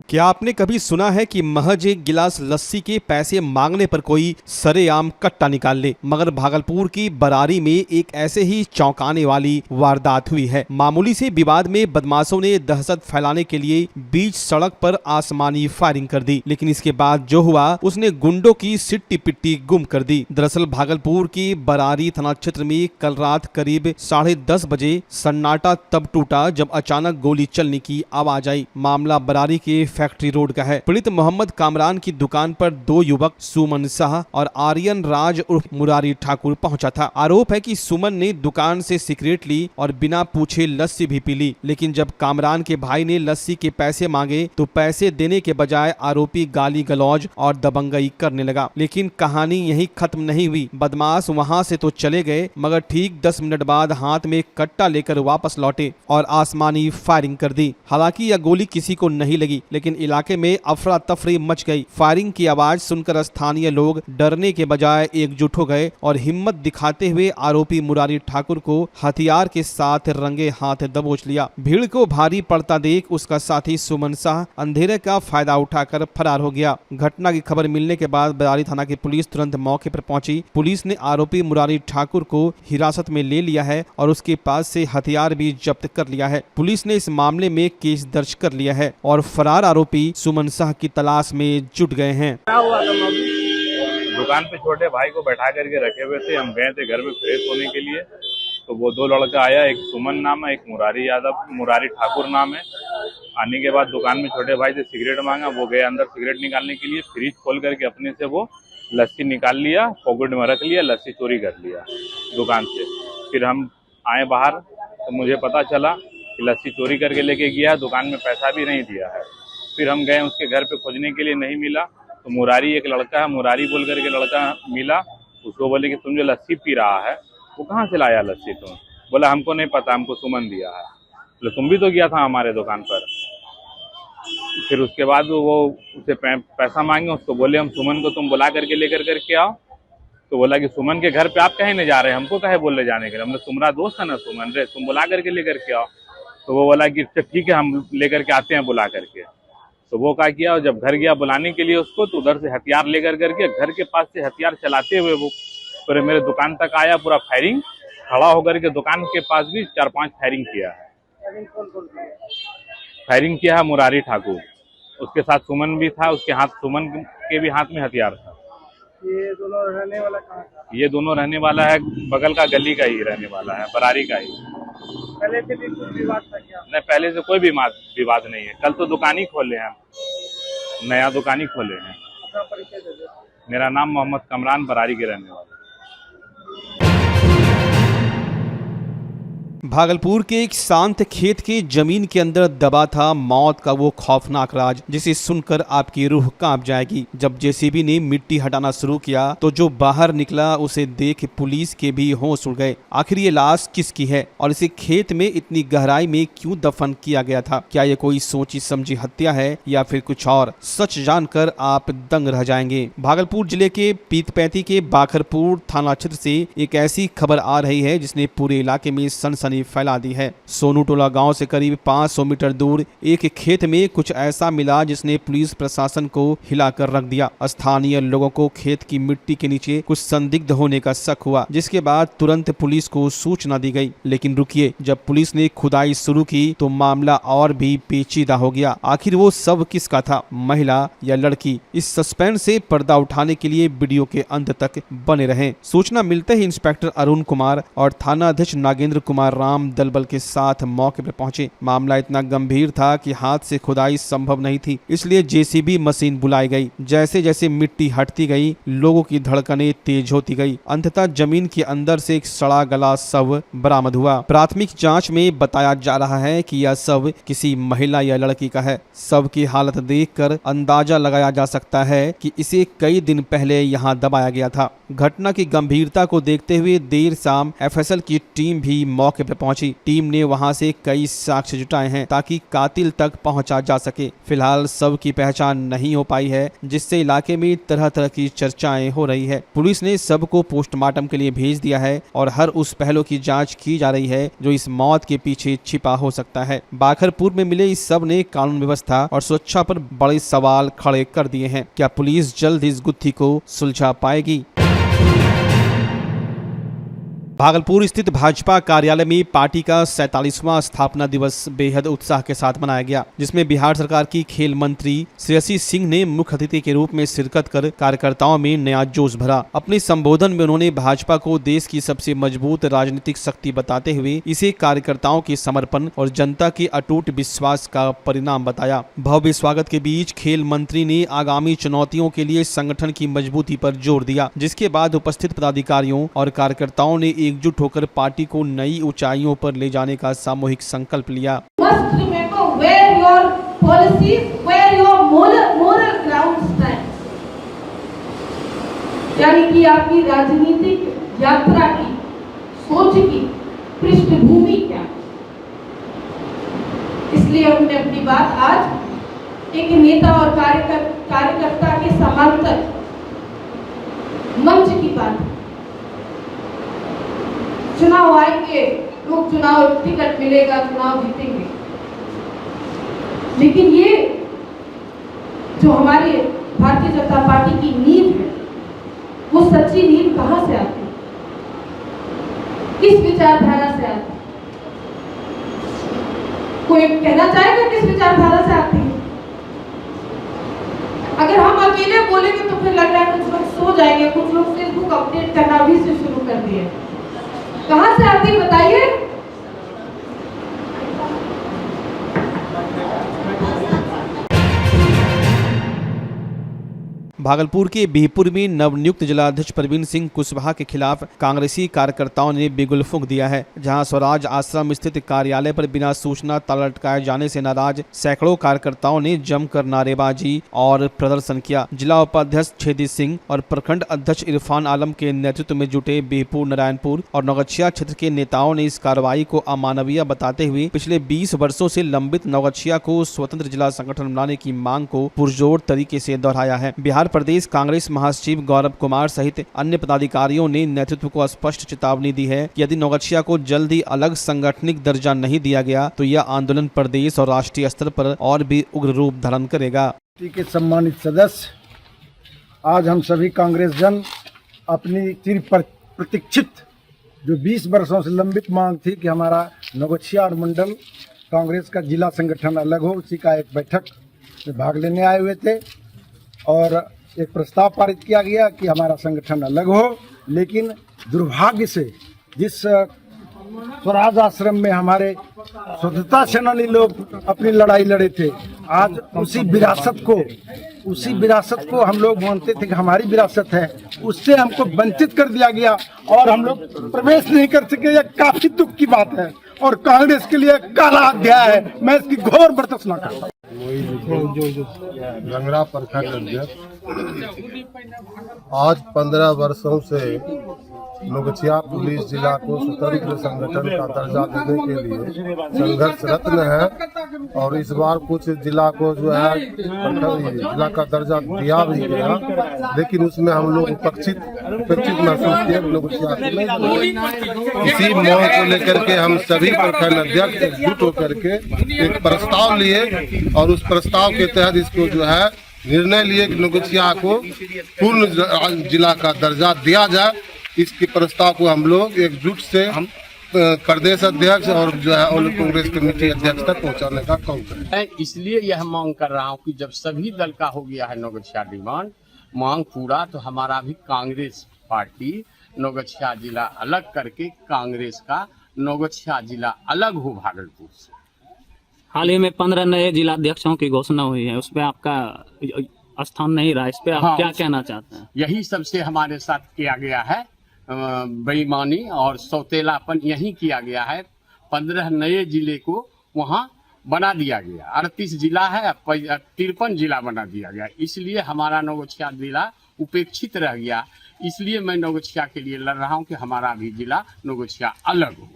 क्या आपने कभी सुना है कि महज एक गिलास लस्सी के पैसे मांगने पर कोई सरेआम कट्टा निकाल ले? मगर भागलपुर की बरारी में एक ऐसे ही चौंकाने वाली वारदात हुई है। मामूली से विवाद में बदमाशों ने दहशत फैलाने के लिए बीच सड़क पर आसमानी फायरिंग कर दी, लेकिन इसके बाद जो हुआ उसने गुंडों की सिट्टी पिट्टी गुम कर दी। दरअसल भागलपुर की बरारी थाना क्षेत्र में कल रात करीब 10:30 बजे सन्नाटा तब टूटा जब अचानक गोली चलने की आवाज आई। मामला बरारी के फैक्ट्री रोड का है। पीड़ित मोहम्मद कामरान की दुकान पर दो युवक सुमन शाह और आर्यन राज उर्फ मुरारी ठाकुर पहुंचा था। आरोप है कि सुमन ने दुकान से सिगरेट ली और बिना पूछे लस्सी भी पी ली, लेकिन जब कामरान के भाई ने लस्सी के पैसे मांगे तो पैसे देने के बजाय आरोपी गाली गलौज और दबंगई करने लगा। लेकिन कहानी यही खत्म नहीं हुई। बदमाश वहां से तो चले गए, मगर ठीक 10 मिनट बाद हाथ में कट्टा लेकर वापस लौटे और आसमानी फायरिंग कर दी। हालांकि यह गोली किसी को नहीं लगी, लेकिन इलाके में अफरा तफरी मच गई। फायरिंग की आवाज सुनकर स्थानीय लोग डरने के बजाय एकजुट हो गए और हिम्मत दिखाते हुए आरोपी मुरारी ठाकुर को हथियार के साथ रंगे हाथ दबोच लिया। भीड़ को भारी पड़ता देख उसका साथी सुमन शाह अंधेरे का फायदा उठाकर फरार हो गया। घटना की खबर मिलने के बाद बरारी थाना की पुलिस तुरंत मौके पर पहुंची। पुलिस ने आरोपी मुरारी ठाकुर को हिरासत में ले लिया है और उसके पास से हथियार भी जब्त कर लिया है। पुलिस ने इस मामले में केस दर्ज कर लिया है और फरार आरोपी सुमन शाह की तलाश में जुट गए हैं। दुकान पे छोटे भाई को बैठा करके रखे हुए थे। हम गए थे घर में फ्रेश होने के लिए, तो वो दो लड़का आया, एक सुमन नाम है, एक मुरारी ठाकुर नाम है। आने के बाद दुकान में छोटे भाई से सिगरेट मांगा। वो गए अंदर सिगरेट निकालने के लिए, फ्रिज खोल करके अपने से वो लस्सी निकाल लिया, पॉकेट में रख लिया, लस्सी चोरी कर लिया दुकान से। फिर हम आए बाहर तो मुझे पता चला कि लस्सी चोरी करके लेके गया, दुकान में पैसा भी नहीं दिया है। फिर हम गए उसके घर पे खोजने के लिए, नहीं मिला। तो मुरारी एक लड़का है, मुरारी बोल करके लड़का मिला। उसको बोले कि तुम जो लस्सी पी रहा है वो कहाँ से लाया लस्सी तुम? बोला हमको नहीं पता, हमको सुमन दिया है। बोले तुम भी तो गया था हमारे दुकान पर। फिर उसके बाद वो उसे पैसा मांगे। उसको बोले हम सुमन को तुम बुला करके लेकर करके आओ। तो बोला कि सुमन के घर पे आप कहीं नहीं जा रहे, हमको कहे बोलने जाने के लिए? हमने तुम्हारा दोस्त है ना सुमन रे, तुम बुला करके लेकर के आओ। तो वो बोला कि ठीक है हम लेकर के आते हैं बुला करके। तो वो क्या किया, जब घर गया बुलाने के लिए उसको, तो उधर से हथियार लेकर करके घर के पास से हथियार चलाते हुए वो पूरे मेरे दुकान तक आया। पूरा फायरिंग खड़ा होकर के दुकान के पास भी 4-5 फायरिंग किया है। फायरिंग किया है मुरारी ठाकुर, उसके साथ सुमन भी था। सुमन के भी हाथ में हथियार था। ये दोनों रहने वाला कहाँ था? ये दोनों रहने वाला है बगल का गली का ही रहने वाला है, बरारी का ही। पहले से भी कोई विवाद था क्या? नहीं, पहले से कोई भी विवाद नहीं है। कल तो दुकान ही खोले हैं, नया दुकान ही खोले हैं। अपना परिचय दे दो। मेरा नाम मोहम्मद कामरान, बरारी के रहने वाला। भागलपुर के एक शांत खेत के जमीन के अंदर दबा था मौत का वो खौफनाक राज, जिसे सुनकर आपकी रूह कांप जाएगी। जब जेसीबी ने मिट्टी हटाना शुरू किया तो जो बाहर निकला उसे देख पुलिस के भी होश उड़ गए। आखिर ये लाश किसकी है और इसे खेत में इतनी गहराई में क्यों दफन किया गया था? क्या ये कोई सोची समझी हत्या है या फिर कुछ और? सच जानकर आप दंग रह जाएंगे। भागलपुर जिले के पीतपैंती के बाखरपुर थाना क्षेत्र से एक ऐसी खबर आ रही है जिसने पूरे इलाके में सनसनी फैला दी है। सोनू टोला गांव से करीब 500 मीटर दूर एक खेत में कुछ ऐसा मिला जिसने पुलिस प्रशासन को हिलाकर रख दिया। स्थानीय लोगों को खेत की मिट्टी के नीचे कुछ संदिग्ध होने का शक हुआ, जिसके बाद तुरंत पुलिस को सूचना दी गई। लेकिन रुकिए, जब पुलिस ने खुदाई शुरू की तो मामला और भी पेचीदा हो गया। आखिर वो सब किसका था, महिला या लड़की? इस सस्पेंस से पर्दा उठाने के लिए वीडियो के अंत तक बने रहें। सूचना मिलते ही इंस्पेक्टर अरुण कुमार और थाना अध्यक्ष नागेंद्र कुमार राम दलबल के साथ मौके पर पहुंचे। मामला इतना गंभीर था कि हाथ से खुदाई संभव नहीं थी, इसलिए जेसीबी मशीन बुलाई गई। जैसे जैसे मिट्टी हटती गई, लोगों की धड़कनें तेज होती गई। अंततः जमीन के अंदर से एक सड़ा गला शव बरामद हुआ। प्राथमिक जांच में बताया जा रहा है कि यह शव किसी महिला या लड़की का है। शव की हालत देखकर अंदाजा लगाया जा सकता है कि इसे कई दिन पहले यहाँ दबाया गया था। घटना की गंभीरता को देखते हुए देर शाम एफएसएल की टीम भी मौके पर पहुंची। टीम ने वहां से कई साक्ष्य जुटाए हैं ताकि कातिल तक पहुंचा जा सके। फिलहाल शव की पहचान नहीं हो पाई है, जिससे इलाके में तरह तरह की चर्चाएं हो रही है। पुलिस ने शव को पोस्टमार्टम के लिए भेज दिया है और हर उस पहलू की जांच की जा रही है जो इस मौत के पीछे छिपा हो सकता है। बाखरपुर में मिले इस शव ने कानून व्यवस्था और सुरक्षा पर बड़े सवाल खड़े कर दिए हैं। क्या पुलिस जल्द इस गुत्थी को सुलझा पाएगी? भागलपुर स्थित भाजपा कार्यालय में पार्टी का 47वां स्थापना दिवस बेहद उत्साह के साथ मनाया गया, जिसमें बिहार सरकार की खेल मंत्री श्रेयसी सिंह ने मुख्य अतिथि के रूप में शिरकत कर कार्यकर्ताओं में नया जोश भरा। अपने संबोधन में उन्होंने भाजपा को देश की सबसे मजबूत राजनीतिक शक्ति बताते हुए इसे कार्यकर्ताओं के समर्पण और जनता के अटूट विश्वास का परिणाम बताया। भव्य स्वागत के बीच खेल मंत्री ने आगामी चुनौतियों के लिए संगठन की मजबूती पर जोर दिया, जिसके बाद उपस्थित पदाधिकारियों और कार्यकर्ताओं ने एकजुट होकर पार्टी को नई ऊंचाइयों पर ले जाने का सामूहिक संकल्प लिया। Must remember where your policies, where your moral ground stands. यानी कि आपकी राजनीतिक यात्रा की सोच की पृष्ठभूमि क्या, इसलिए हमने अपनी बात आज एक नेता और कार्यकर्ता के समांतर मंच की बात। चुनाव आएंगे, लोग चुनाव टिकट मिलेगा, चुनाव जीतेंगे, लेकिन ये जो हमारी भारतीय जनता पार्टी की नींव है, वो सच्ची नींव कहां से आती है, किस विचारधारा से आती है? कोई कहना चाहेगा किस विचारधारा से आती है? अगर हम अकेले बोलेंगे तो फिर लग रहा है कुछ लोग सो जाएंगे, कुछ लोग फेसबुक अपडेट करना भी से शुरू कर दिए। कहां से आती बताइए? भागलपुर के बिहपुर में नवनियुक्त जिलाध्यक्ष प्रवीण सिंह कुशवाहा के खिलाफ कांग्रेसी कार्यकर्ताओं ने बिगुल फूंक दिया है। जहां स्वराज आश्रम स्थित कार्यालय पर बिना सूचना ताला लटकाए जाने से नाराज सैकड़ों कार्यकर्ताओं ने जमकर नारेबाजी और प्रदर्शन किया। जिला उपाध्यक्ष छेदी सिंह और प्रखंड अध्यक्ष इरफान आलम के नेतृत्व में जुटे बिहपुर, नारायणपुर और नौगछिया क्षेत्र के नेताओं ने इस कार्रवाई को अमानवीय बताते हुए पिछले 20 वर्षों से लंबित नौगछिया को स्वतंत्र जिला संगठन बनाने की मांग को पुरजोर तरीके से दोहराया है। बिहार प्रदेश कांग्रेस महासचिव गौरव कुमार सहित अन्य पदाधिकारियों ने नेतृत्व को स्पष्ट चेतावनी दी है कि यदि नौगछिया को जल्दी अलग सांगठनिक दर्जा नहीं दिया गया तो यह आंदोलन प्रदेश और राष्ट्रीय स्तर पर और भी उग्र रूप धारण करेगा। के सम्मानित सदस्य, आज हम सभी कांग्रेस जन अपनी चिर प्रतीक्षित जो 20 वर्षों से लंबित मांग थी कि हमारा नौगछिया और मंडल कांग्रेस का जिला संगठन अलग हो, उसी का एक बैठक में भाग लेने आए हुए थे और एक प्रस्ताव पारित किया गया कि हमारा संगठन अलग हो। लेकिन दुर्भाग्य से जिस स्वराज आश्रम में हमारे स्वतंत्रता सेनानी लोग अपनी लड़ाई लड़े थे, आज उसी विरासत को हम लोग मानते थे कि हमारी विरासत है, उससे हमको वंचित कर दिया गया और हम लोग प्रवेश नहीं कर सके। यह काफी दुख की बात है और कांग्रेस के लिए काला अध्याय है। मैं इसकी घोर बर्दाश्त न करता। रंगरा प्रखंड अध्यक्ष, आज 15 वर्षों से नौगछिया पुलिस जिला को स्वतंत्र संगठन का दर्जा देने के लिए संघर्षरत है और इस बार कुछ जिला को जो है जिला का दर्जा दिया भी गया, लेकिन उसमें हम लोग उपेक्षित महसूस किए। नौगछिया इसी मांग को लेकर के हम सभी प्रखंड अध्यक्ष एकजुट होकर के एक प्रस्ताव लिए और उस प्रस्ताव के तहत इसको जो है निर्णय लिए कि नौगछिया को पूर्ण जिला का दर्जा दिया जाए। इसके प्रस्ताव को हम लोग एकजुट से प्रदेश अध्यक्ष और जो है ऑल कांग्रेस कमेटी अध्यक्ष तक पहुंचाने का काम करें। इसलिए यह मांग कर रहा हूं कि जब सभी दल का हो गया है नौगछिया डिमांड मांग पूरा, तो हमारा भी कांग्रेस पार्टी नौगछिया जिला अलग करके कांग्रेस का नौगछिया जिला अलग हो भागलपुर से। हाल ही में 15 नए जिलाध्यक्षों की घोषणा हुई है, उस पर आपका स्थान नहीं रहा, इस पे आप क्या कहना चाहते हैं? यही सबसे हमारे साथ किया गया है, बेईमानी और सौतेलापन यही किया गया है। 15 नए जिले को वहां बना दिया गया, 38 जिला है, 53 जिला बना दिया गया, इसलिए हमारा नौगछिया जिला उपेक्षित रह गया। इसलिए मैं नौगछिया के लिए लड़ रहा हूं कि हमारा भी जिला नौगछिया अलग हो।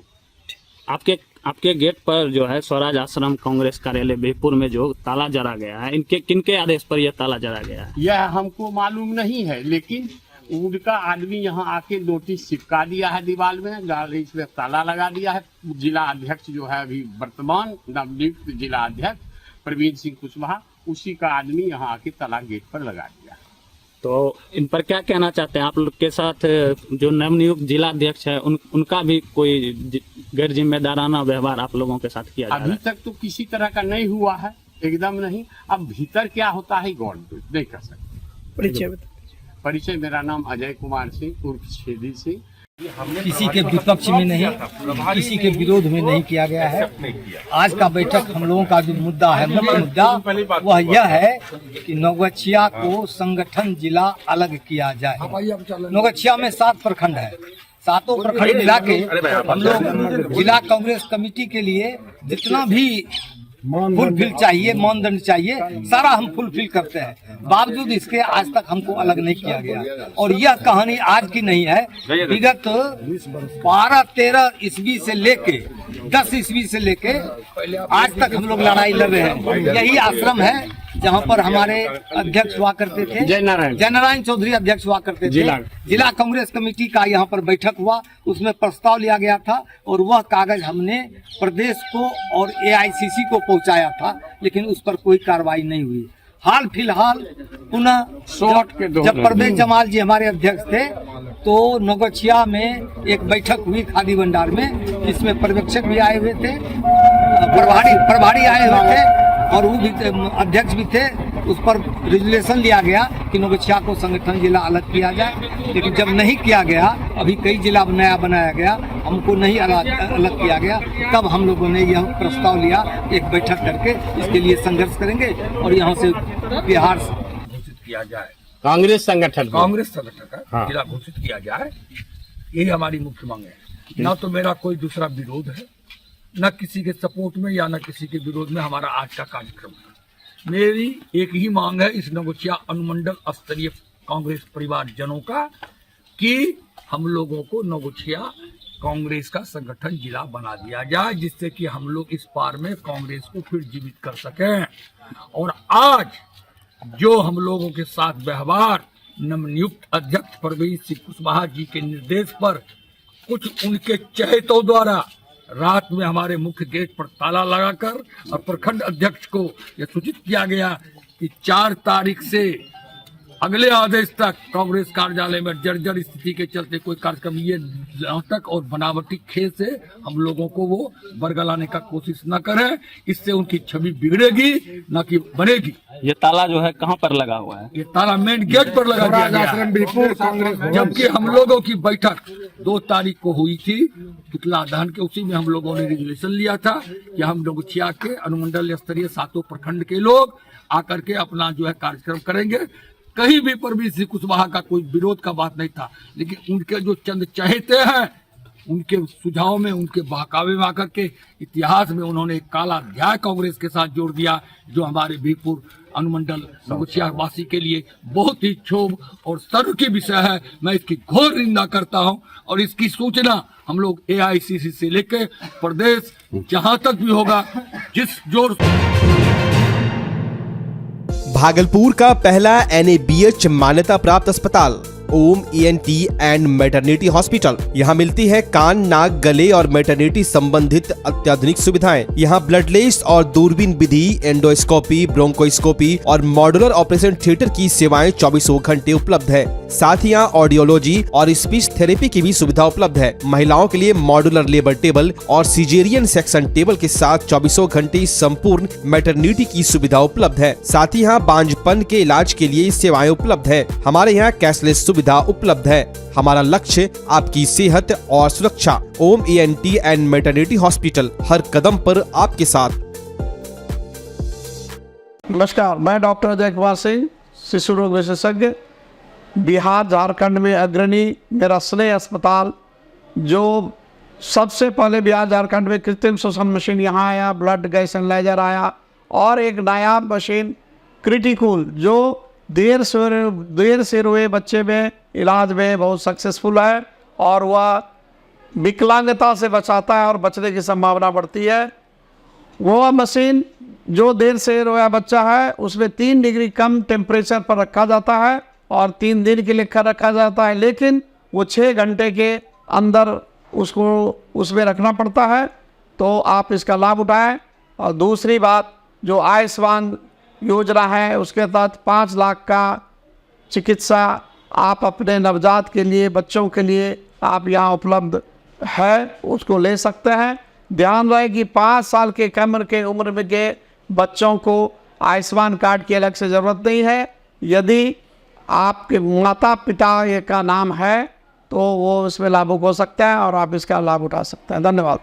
आपके गेट पर जो है स्वराज आश्रम कांग्रेस कार्यालय बिहपुर में जो ताला जरा गया है, इनके किनके आदेश पर यह ताला जरा गया है? यह हमको मालूम नहीं है, लेकिन उनका आदमी यहाँ आके नोटिस चिपका दिया है दीवार में, इसमें ताला लगा दिया है। जिला अध्यक्ष जो है अभी वर्तमान नवनियुक्त जिला अध्यक्ष प्रवीण सिंह कुशवाहा, उसी का आदमी यहाँ आके ताला गेट पर लगा दिया। तो इन पर क्या कहना चाहते हैं? आप लोग के साथ जो नवनियुक्त जिला अध्यक्ष है उनका भी कोई गैर जिम्मेदाराना व्यवहार आप लोगों के साथ किया जा रहा है? अभी तक तो किसी तरह का नहीं हुआ है, एकदम नहीं। अब भीतर क्या होता है गवर्नमेंट नहीं कर सकते। परिचय, मेरा नाम अजय कुमार सिंह उर्फ छेदी सिंह। किसी के विपक्ष में नहीं, किसी के विरोध में नहीं किया गया है। आज का बैठक हम लोगों का जो मुद्दा है, मुख्य मुद्दा वह यह है कि नौगछिया को संगठन जिला अलग किया जाए। नौगछिया में 7 प्रखंड है, 7 प्रखंड मिला के हम लोग जिला कांग्रेस कमेटी के लिए जितना भी फुलफिल चाहिए, मानदंड चाहिए, सारा हम फुलफिल करते हैं। बावजूद इसके आज तक हमको अलग नहीं किया गया। और यह कहानी आज की नहीं है, विगत 12-13 ईस्वी से लेके 10 ईस्वी से लेके आज तक हम लोग लड़ाई लड़ रहे हैं। यही आश्रम है जहाँ पर हमारे अध्यक्ष हुआ करते थे, जय नारायण चौधरी अध्यक्ष हुआ करते थे। जिला कांग्रेस कमेटी का यहाँ पर बैठक हुआ, उसमें प्रस्ताव लिया गया था और वह कागज हमने प्रदेश को और AICC को पहुँचाया था, लेकिन उस पर कोई कार्रवाई नहीं हुई। हाल फिलहाल पुनः जब परवेज जमाल जी हमारे अध्यक्ष थे तो नौगछिया में एक बैठक हुई खादी भंडार में, जिसमें पर्यवेक्षक भी आए हुए थे, प्रभारी आए हुए थे और वो भी अध्यक्ष भी थे। उस पर रेजुलेशन लिया गया कि नौगछिया को संगठन जिला अलग किया जाए, लेकिन जब नहीं किया गया, अभी कई जिला नया बनाया गया, हमको नहीं अलग किया गया, तब हम लोगों ने यह प्रस्ताव लिया, एक बैठक करके इसके लिए संघर्ष करेंगे और यहाँ से बिहार घोषित किया जाए, कांग्रेस संगठन का जिला घोषित किया जाए। यही हमारी मुख्य मांग है। न तो मेरा कोई दूसरा विरोध है, न किसी के सपोर्ट में या न किसी के विरोध में हमारा आज का कार्यक्रम है। मेरी एक ही मांग है इस नौगछिया अनुमंडल स्तरीय कांग्रेस परिवार जनों का कि हम लोगों को नौगछिया कांग्रेस का संगठन जिला बना दिया जाए, जिससे कि हम लोग इस पार में कांग्रेस को फिर जीवित कर सकें। और आज जो हम लोगों के साथ व्यवहार नवनियुक्त अध्यक्ष प्रवीण सिंह कुशवाहा जी के निर्देश पर कुछ उनके चहेतों द्वारा रात में हमारे मुख्य गेट पर ताला लगाकर और प्रखंड अध्यक्ष को यह सूचित किया गया कि 4 तारीख से अगले आदेश तक कांग्रेस कार्यालय में जर्जर स्थिति के चलते कोई कार्यक्रम, ये नाटक और बनावटी खेल से हम लोगों को वो बरगलाने का कोशिश न करें। इससे उनकी छवि बिगड़ेगी न कि बनेगी। ये ताला जो है कहाँ पर लगा हुआ है? ये ताला मेन गेट पर लगा दिया गया है। जबकि हम लोगों की बैठक 2 तारीख को हुई थी पुतला दहन के, उसी में हम लोगों ने रेजुलेशन लिया था कि हम नौगछिया के अनुमंडल स्तरीय 7 प्रखंड के लोग आकर के अपना जो है कार्यक्रम करेंगे। कहीं भी प्रवीण सिंह कुशवाहा का कोई विरोध का बात नहीं था, लेकिन उनके जो चंद चहेते हैं, उनके सुझाव में, उनके बहकावे में आकर के इतिहास में उन्होंने एक काला अध्याय कांग्रेस के साथ जोड़ दिया, जो हमारे बिहपुर अनुमंडल नौगछिया वासी के लिए बहुत ही क्षोभ और सर्व की विषय है। मैं इसकी घोर निंदा करता हूं और इसकी सूचना हम लोग AICC से लेकर प्रदेश जहां तक भी होगा, जिस जोर भागलपुर का पहला NABH मान्यता प्राप्त अस्पताल ओम ENT एंड मैटरनिटी हॉस्पिटल। यहाँ मिलती है कान, नाक, गले और मैटरनिटी संबंधित अत्याधुनिक सुविधाएं। यहाँ ब्लडलेस और दूरबीन विधि, एंडोस्कोपी, ब्रोंकोस्कोपी और मॉड्यूलर ऑपरेशन थिएटर की सेवाएं 24 घंटे उपलब्ध है। साथ ही यहाँ ऑडियोलॉजी और स्पीच थेरेपी की भी सुविधा उपलब्ध है। महिलाओं के लिए मॉड्यूलर लेबर टेबल और सीजेरियन सेक्शन टेबल के साथ 24 घंटे संपूर्ण मैटरनिटी की सुविधा उपलब्ध है। साथ ही यहाँ बांझपन के इलाज के लिए सेवाएं उपलब्ध है। हमारे यहाँ कैशलेस सुविधा उपलब्ध है। हमारा लक्ष्य आपकी सेहत और सुरक्षा। ओम ENT एंड मैटरनिटी हॉस्पिटल, हर कदम पर आपके साथ। नमस्कार, मैं डॉक्टर अजय कुमार सिंह, शिशु रोग विशेषज्ञ, बिहार झारखंड में अग्रणी मेरा स्नेह अस्पताल, जो सबसे पहले बिहार झारखंड में कृत्रिम श्वसन मशीन यहाँ आया, ब्लड गैस एनालाइजर आया और एक नायाब मशीन क्रिटिकल जो देर से रोए बच्चे में इलाज में बहुत सक्सेसफुल है और वह विकलांगता से बचाता है और बचने की संभावना बढ़ती है। वो मशीन जो देर से रोया बच्चा है उसमें 3 डिग्री कम टेम्परेचर पर रखा जाता है और 3 दिन के लिए रखा जाता है, लेकिन वो 6 घंटे के अंदर उसको उसमें रखना पड़ता है। तो आप इसका लाभ उठाएं। और दूसरी बात, जो आयुष्मान योजना है उसके तहत 5 लाख का चिकित्सा आप अपने नवजात के लिए, बच्चों के लिए आप यहाँ उपलब्ध है, उसको ले सकते हैं। ध्यान रहे कि 5 साल के कम के उम्र में के बच्चों को आयुष्मान कार्ड की अलग से ज़रूरत नहीं है। यदि आपके माता पिता ये का नाम है तो वो इसमें लाभुक हो सकता है और आप इसका लाभ उठा सकते हैं। धन्यवाद।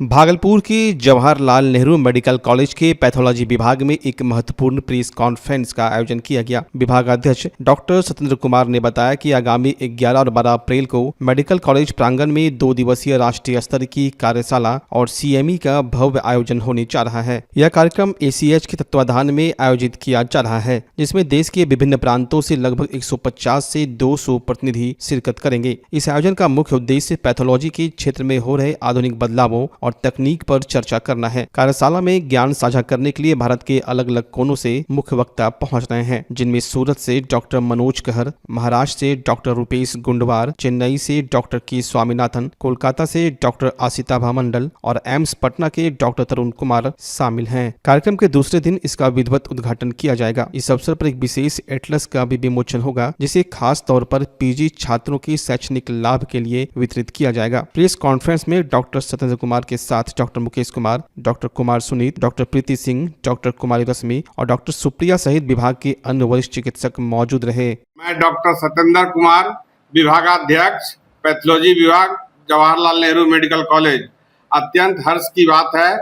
भागलपुर के जवाहरलाल नेहरू मेडिकल कॉलेज के पैथोलॉजी विभाग में एक महत्वपूर्ण प्रेस कॉन्फ्रेंस का आयोजन किया गया। विभागाध्यक्ष डॉक्टर सत्येंद्र कुमार ने बताया कि आगामी 11 और 12 अप्रैल को मेडिकल कॉलेज प्रांगण में 2 दिवसीय राष्ट्रीय स्तर की कार्यशाला और CME का भव्य आयोजन होने जा रहा है। यह कार्यक्रम ACH के तत्वाधान में आयोजित किया जा रहा है, जिसमें देश के विभिन्न प्रांतों से लगभग 150 से 200 प्रतिनिधि शिरकत करेंगे। इस आयोजन का मुख्य उद्देश्य पैथोलॉजी के क्षेत्र में हो रहे आधुनिक बदलावों और तकनीक पर चर्चा करना है। कार्यशाला में ज्ञान साझा करने के लिए भारत के अलग अलग कोनों से मुख्य वक्ता पहुंच रहे हैं, जिनमें सूरत से डॉक्टर मनोज कहर, महाराष्ट्र से डॉक्टर रुपेश गुंडवार, चेन्नई से डॉक्टर के स्वामीनाथन, कोलकाता से डॉक्टर आसिता भामंडल और एम्स पटना के डॉक्टर तरुण कुमार शामिल हैं। कार्यक्रम के दूसरे दिन इसका विधिवत उद्घाटन किया जाएगा। इस अवसर पर एक विशेष एटलस का भी विमोचन होगा, जिसे खास तौर पर PG छात्रों के शैक्षणिक लाभ के लिए वितरित किया जाएगा। प्रेस कॉन्फ्रेंस में डॉक्टर सत्येंद्र कुमार के साथ doctor Mukesh Kumar, doctor Kumar Suneet, doctor Preeti Singh, doctor Kumari Rashmi और डॉक्टर सुप्रिया सहित विभाग के अन्य वरिष्ठ चिकित्सक मौजूद रहे। मैं डॉक्टर सत्येंद्र कुमार, विभागाध्यक्ष पैथोलॉजी विभाग, जवाहरलाल नेहरू मेडिकल कॉलेज। अत्यंत हर्ष की बात है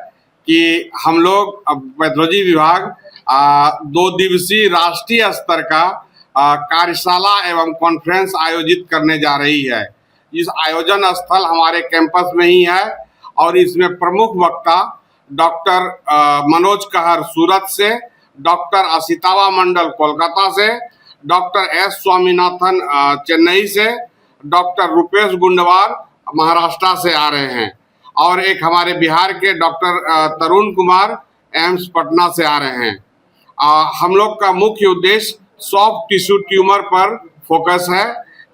कि हम लोग पैथोलॉजी विभाग 2 दिवसीय राष्ट्रीय स्तर का कार्यशाला एवं कॉन्फ्रेंस आयोजित करने जा रही है। इस आयोजन स्थल हमारे कैंपस में ही है और इसमें प्रमुख वक्ता डॉक्टर मनोज कहर सूरत से, डॉक्टर आसितावा मंडल कोलकाता से, डॉक्टर S स्वामीनाथन चेन्नई से, डॉक्टर रुपेश गुंडवार महाराष्ट्र से आ रहे हैं और एक हमारे बिहार के डॉक्टर तरुण कुमार एम्स पटना से आ रहे हैं। हम लोग का मुख्य उद्देश्य सॉफ्ट टिश्यू ट्यूमर पर फोकस है,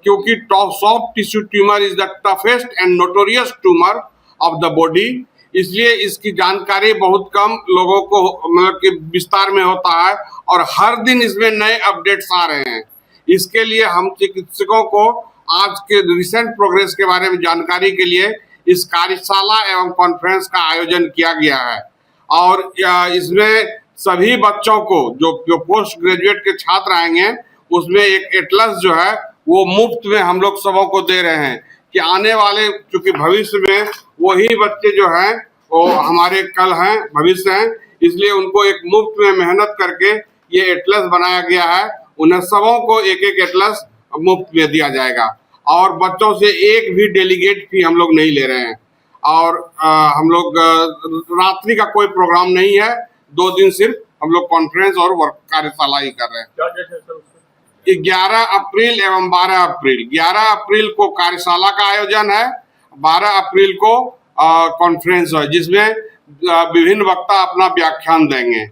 क्योंकि soft tissue tumour is the toughest and notorious tumour of the body. इसलिए इसकी जानकारी बहुत कम लोगों को मतलब कि विस्तार में होता है और हर दिन इसमें नए अपडेट्स आ रहे हैं। इसके लिए हम चिकित्सकों को आज के रिसेंट प्रोग्रेस के बारे में जानकारी के लिए इस कार्यशाला एवं कॉन्फ्रेंस का आयोजन किया गया है। और इसमें सभी बच्चों को जो पोस्ट ग्रेजुएट के छात्र आएंगे उसमें एक एटलस जो है वो मुफ्त में हम लोग सबों को दे रहे हैं कि आने वाले, चूंकि भविष्य में वही बच्चे जो हैं वो हमारे कल हैं, भविष्य हैं, इसलिए उनको एक मुफ्त में मेहनत करके ये एटलस बनाया गया है। उन्हें सबों को एक एक एटलस मुफ्त में दिया जाएगा और बच्चों से एक भी डेलीगेट फी हम लोग नहीं ले रहे हैं। और हम लोग रात्रि का कोई प्रोग्राम नहीं है, 2 दिन सिर्फ हम लोग कॉन्फ्रेंस और वर्क कार्यशाला ही कर रहे हैं। 11 अप्रैल एवं 12 अप्रैल। 11 अप्रैल को कार्यशाला का आयोजन है, 12 अप्रैल को कॉन्फ्रेंस है, जिसमें विभिन्न वक्ता अपना व्याख्यान देंगे।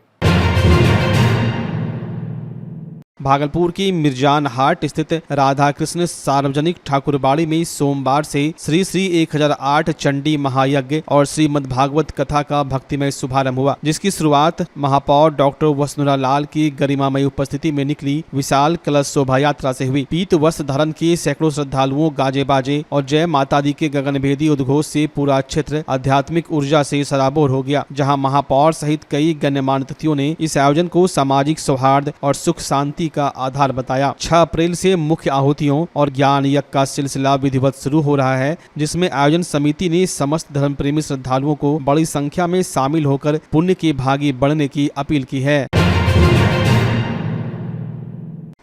भागलपुर की मिर्जान हाट स्थित राधा कृष्ण सार्वजनिक ठाकुरबाड़ी में सोमवार से श्री श्री 1008 चंडी महायज्ञ और श्रीमद् भागवत कथा का भक्तिमय शुभारंभ हुआ, जिसकी शुरुआत महापौर डॉक्टर वसुंधरा लाल की गरिमामय उपस्थिति में निकली विशाल कलश शोभा यात्रा से हुई। पीत वस्त्र धारण के सैकड़ों श्रद्धालुओं, गाजे बाजे और जय माता दी के गगनभेदी उद्घोष से पूरा क्षेत्र आध्यात्मिक ऊर्जा से सराबोर हो गया। जहाँ महापौर सहित कई गण्यमान्य अतिथियों ने इस आयोजन को सामाजिक सौहार्द और सुख शांति का आधार बताया। 6 अप्रैल से मुख्य आहुतियों और ज्ञान यज्ञ का सिलसिला विधिवत शुरू हो रहा है, जिसमें आयोजन समिति ने समस्त धर्म प्रेमी श्रद्धालुओं को बड़ी संख्या में शामिल होकर पुण्य के भागी बढ़ने की अपील की है।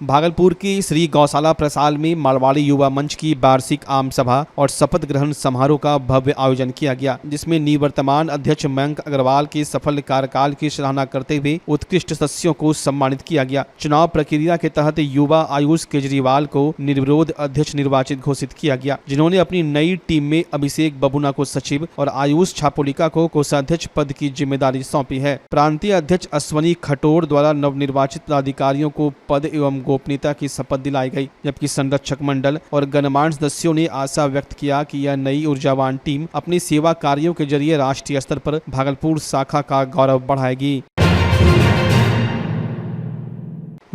भागलपुर की श्री गौशाला प्रसाल में मारवाड़ी युवा मंच की वार्षिक आम सभा और शपथ ग्रहण समारोह का भव्य आयोजन किया गया, जिसमें निवर्तमान अध्यक्ष मयंक अग्रवाल के सफल कार्यकाल की सराहना करते हुए उत्कृष्ट सदस्यों को सम्मानित किया गया। चुनाव प्रक्रिया के तहत युवा आयुष केजरीवाल को निर्विरोध अध्यक्ष निर्वाचित घोषित किया गया, जिन्होंने अपनी नई टीम में अभिषेक बबुना को सचिव और आयुष छापोलिका को कोषाध्यक्ष पद की जिम्मेदारी सौंपी है। प्रांतीय अध्यक्ष अश्वनी खटोर द्वारा नवनिर्वाचित अधिकारियों को पद एवं गोपनीयता की शपथ दिलाई गई, जबकि संरक्षक मंडल और गणमान्य सदस्यों ने आशा व्यक्त किया कि यह नई ऊर्जावान टीम अपनी सेवा कार्यों के जरिए राष्ट्रीय स्तर पर भागलपुर शाखा का गौरव बढ़ाएगी।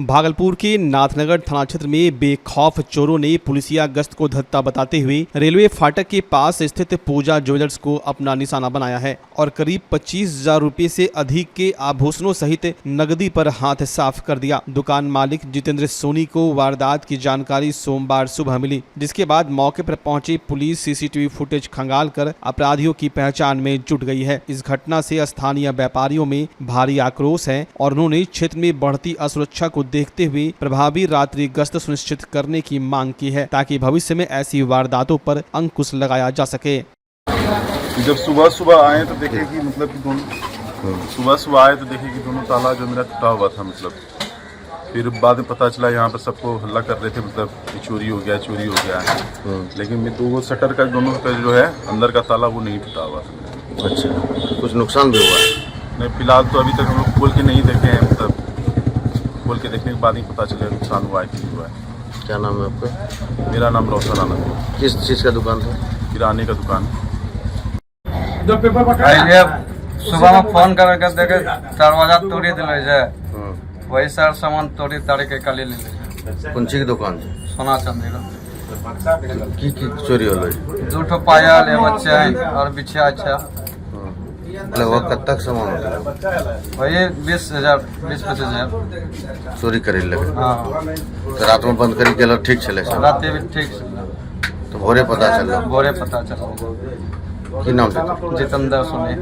भागलपुर के नाथनगर थाना क्षेत्र में बेखौफ चोरों ने पुलिसिया गश्त को धत्ता बताते हुए रेलवे फाटक के पास स्थित पूजा ज्वेलर्स को अपना निशाना बनाया है और करीब 25,000 रुपए से अधिक के आभूषणों सहित नकदी पर हाथ साफ कर दिया। दुकान मालिक जितेंद्र सोनी को वारदात की जानकारी सोमवार सुबह मिली, जिसके बाद मौके पर पहुंची पुलिस सीसीटीवी फुटेज खंगाल कर अपराधियों की पहचान में जुट गई है। इस घटना से स्थानीय व्यापारियों में भारी आक्रोश है और उन्होंने क्षेत्र में बढ़ती असुरक्षा को देखते हुए प्रभावी रात्रि गश्त सुनिश्चित करने की मांग की है, ताकि भविष्य में ऐसी वारदातों पर अंकुश लगाया जा सके। जब सुबह सुबह आए तो देखे कि मतलब कि दोनों ताला जो मेरा टूटा हुआ था, मतलब फिर बाद में पता चला यहाँ पर सबको हल्ला कर रहे थे, मतलब कि चोरी हो गया है। लेकिन मैं तो वो शटर का दोनों का जो है अंदर का ताला वो नहीं टूटा हुआ था। अच्छा, कुछ नुकसान भी हुआ है? नहीं, फिलहाल तो अभी तक हम लोग खोल के नहीं देखे हैं, मतलब खोल के देखने के बाद ही पता चले नुकसान हुआ है कि नहीं हुआ है। क्या नाम है आपका? मेरा नाम रोशन आनंद है। किस चीज़ का दुकान था? किराने का दुकान। सुबह में फोन करके देखे दरवाजा तोड़ी दिले जे, वही सारा सामान तोड़ी ताड़ी के काली ले ले। कौन सी की दुकान है? सोना चांदी का। की चोरी हो रही? 2 ठो पायल, एगो चैन और बिछिया। अच्छा, लगभग कब तक सामान होता है? वही 20-25 हजार चोरी करे लगे। हाँ, तो रात में बंद करी के ठीक चले? रात भी ठीक चल। तो भोरे पता चल? भोरे पता चल। की नाम से? जितेंद्र सोनी।